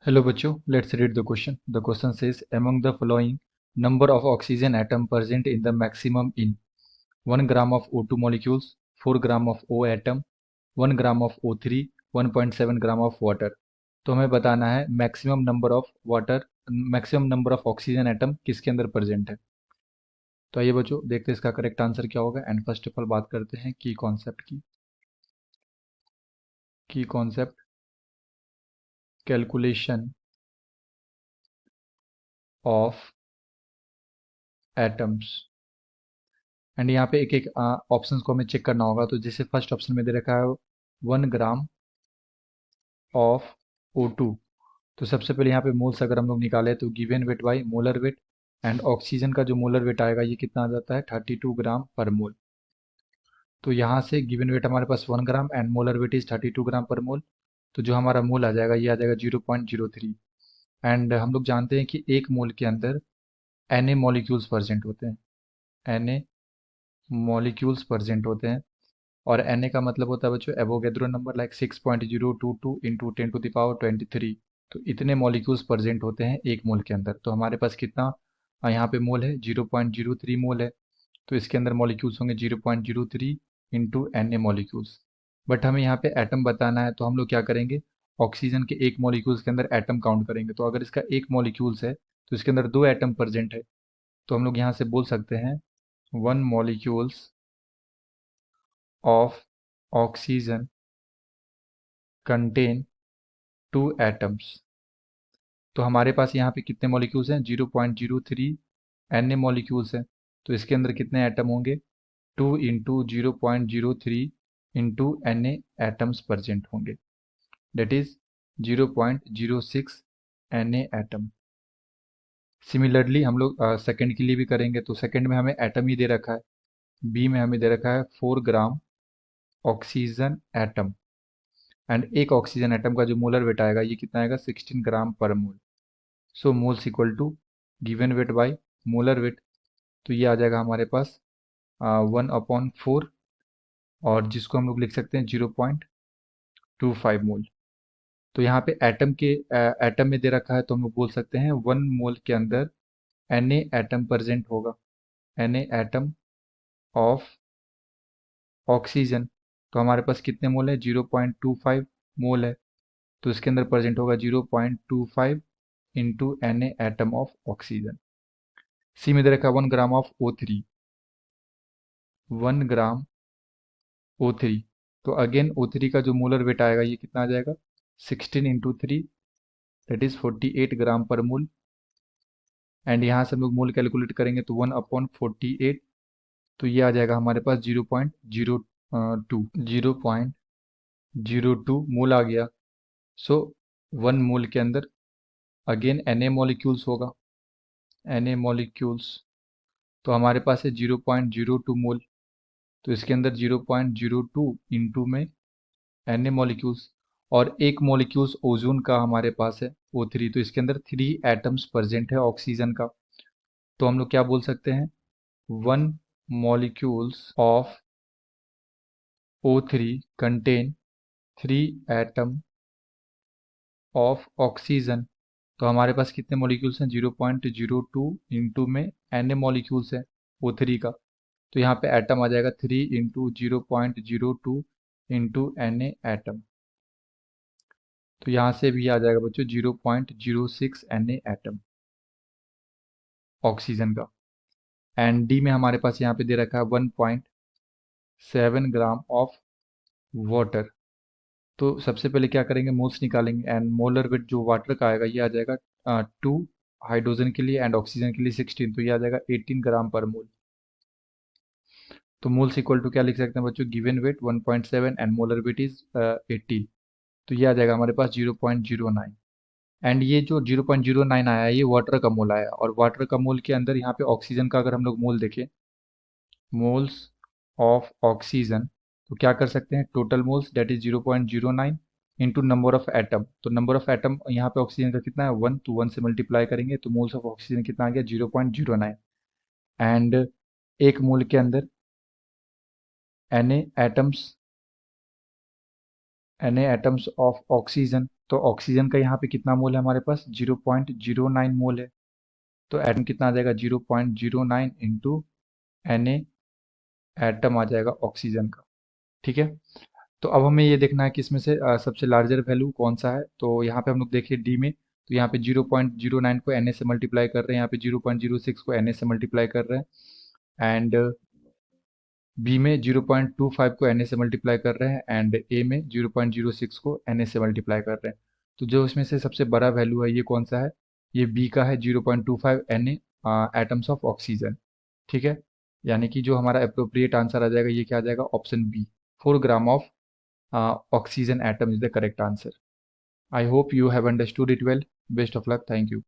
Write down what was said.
Hello बच्चों, let's read the question. The question says, among the following number of oxygen atom present in the maximum in 1 gram of O2 molecules, 4 gram of O atom, 1 gram of O3, 1.7 gram of water. तो हमें बताना है maximum number of oxygen atom किसके अंदर present है। तो आइए बच्चों देखते हैं इसका करेक्ट आंसर क्या होगा। एंड फर्स्ट ऑफ ऑल बात करते हैं की कॉन्सेप्ट की। की concept calculation of atoms. And यहाँ पे एक एक ऑप्शंस को हमें चेक करना होगा। तो जैसे फर्स्ट ऑप्शन में दे रखा है 1 ग्राम ऑफ O2। तो सबसे पहले यहाँ पे मोल्स अगर हम लोग निकाले तो given weight by molar wait, and oxygen का जो मोलर वेट आएगा ये कितना आ जाता है 32 ग्राम पर मोल। तो यहाँ से गिवन वेट हमारे पास 1 gram and molar weight is 32 ग्राम पर मोल। तो जो हमारा मोल आ जाएगा ये आ जाएगा 0.03। एंड हम लोग जानते हैं कि एक मोल के अंदर Na मॉलिक्यूल्स प्रेजेंट होते हैं। Na मॉलिक्यूल्स प्रेजेंट होते हैं और Na का मतलब होता है बच्चों एवोगैड्रो नंबर, लाइक 6.022 इंटू 10⁻23। तो इतने मॉलिक्यूल्स प्रेजेंट होते हैं एक मोल के अंदर। तो हमारे पास कितना यहाँ पे मोल है 0.03 मोल है। तो इसके अंदर मॉलिक्यूल्स होंगे 0.03 इंटू Na मॉलिक्यूल्स। बट हमें यहाँ पे एटम बताना है तो हम लोग क्या करेंगे, ऑक्सीजन के एक मॉलिक्यूल्स के अंदर एटम काउंट करेंगे। तो अगर इसका एक मॉलिक्यूल्स है तो इसके अंदर दो एटम प्रेजेंट है। तो हम लोग यहाँ से बोल सकते हैं 1 molecules of oxygen contain 2 atoms. तो हमारे पास यहाँ पे कितने मॉलिक्यूल्स हैं 0.03 Na मॉलिक्यूल्स हैं। तो इसके अंदर कितने एटम होंगे 2 into 0.03 into Na atoms present होंगे, that is 0.06 Na atom. Similarly हम लोग सेकंड के लिए भी करेंगे। तो सेकंड में हमें एटम ही दे रखा है, बी में हमें दे रखा है 4 ग्राम ऑक्सीजन एटम। एंड एक ऑक्सीजन एटम का जो मोलर वेट आएगा ये कितना आएगा 16 ग्राम पर mole. So moles equal to given weight by molar weight. तो ये आ जाएगा हमारे पास 1/4, और जिसको हम लोग लिख सकते हैं 0.25 मोल। तो यहाँ पे एटम में दे रखा है तो हम लोग बोल सकते हैं 1 मोल के अंदर Na एटम प्रेजेंट होगा। Na atom of oxygen. तो हमारे पास कितने मोल है 0.25 मोल है। तो इसके अंदर प्रेजेंट होगा 0.25 into Na atom of oxygen. C में दे रखा है 1 gram of O3। 1 gram O3। तो अगेन O3 का जो मोलर वेट आएगा ये कितना आ जाएगा 16 इंटू 3, दैट इज 48 ग्राम पर मोल। एंड यहाँ से हम लोग मोल कैलकुलेट करेंगे तो 1/48। तो ये आ जाएगा हमारे पास 0.02 मोल आ गया। सो 1 मोल के अंदर अगेन Na मॉलिक्यूल्स होगा, Na मॉलिक्यूल्स। तो हमारे पास है 0.02 मोल। तो इसके अंदर 0.02 इंटू में Na मॉलिक्यूल्स, और एक मॉलिक्यूल्स ओजोन का हमारे पास है O3। तो इसके अंदर 3 एटम्स प्रेजेंट है ऑक्सीजन का। तो हम लोग क्या बोल सकते हैं 1 molecules of O3 contain 3 atom of oxygen. तो हमारे पास कितने मॉलिक्यूल्स हैं 0.02 इंटू में Na मॉलिक्यूल्स है O3 का। तो यहाँ पे एटम आ जाएगा 3 इंटू 0.02 इंटू Na एटम। तो यहाँ से भी आ जाएगा बच्चों 0.06 Na एटम ऑक्सीजन का। एंड डी में हमारे पास यहाँ पे दे रखा है 1.7 ग्राम ऑफ वाटर। तो सबसे पहले क्या करेंगे मोल्स निकालेंगे, एंड मोलर वेट जो वाटर का आएगा ये आ जाएगा 2 हाइड्रोजन के लिए एंड ऑक्सीजन के लिए 16। तो ये आ जाएगा 18 ग्राम पर मोल। तो मोल्स इक्वल टू क्या लिख सकते हैं बच्चों, given weight 1.7 and molar weight is 18। तो ये आ जाएगा हमारे पास 0.09। एंड ये जो 0.09 आया है ये वाटर का मोल आया, और वाटर का मोल के अंदर यहाँ पे ऑक्सीजन का अगर हम लोग मोल देखें, मोल्स ऑफ ऑक्सीजन, तो क्या कर सकते हैं total moles that is 0.09 into number of atom. तो नंबर ऑफ एटम यहाँ पे ऑक्सीजन का कितना है 1, तो 1 से मल्टीप्लाई करेंगे तो मोल्स ऑफ ऑक्सीजन कितना आ गया 0.09। एंड एक मोल के अंदर Na एटम्स ऑफ ऑक्सीजन। तो ऑक्सीजन का यहाँ पे कितना मोल है हमारे पास 0.09 मोल है। तो एटम कितना आ जाएगा 0.09 इंटू Na एटम आ जाएगा ऑक्सीजन का। ठीक है। तो अब हमें ये देखना है कि इसमें से सबसे लार्जर वैल्यू कौन सा है। तो यहाँ पे हम लोग देखिए डी में, तो यहाँ पे 0.09 को Na से मल्टीप्लाई कर रहे हैं, यहाँ पे 0.06 को Na से मल्टीप्लाई कर रहे हैं, एंड बी में 0.25 को Na से मल्टीप्लाई कर रहे हैं, एंड ए में 0.06 को Na से मल्टीप्लाई कर रहे हैं। तो जो इसमें से सबसे बड़ा वैल्यू है ये कौन सा है, ये बी का है 0.25 Na एटम्स ऑफ ऑक्सीजन। ठीक है। यानी कि जो हमारा अप्रोप्रिएट आंसर आ जाएगा ये क्या आ जाएगा, option B, 4 gram of oxygen atom is the correct answer. I hope you have understood it well. Best of luck. Thank you.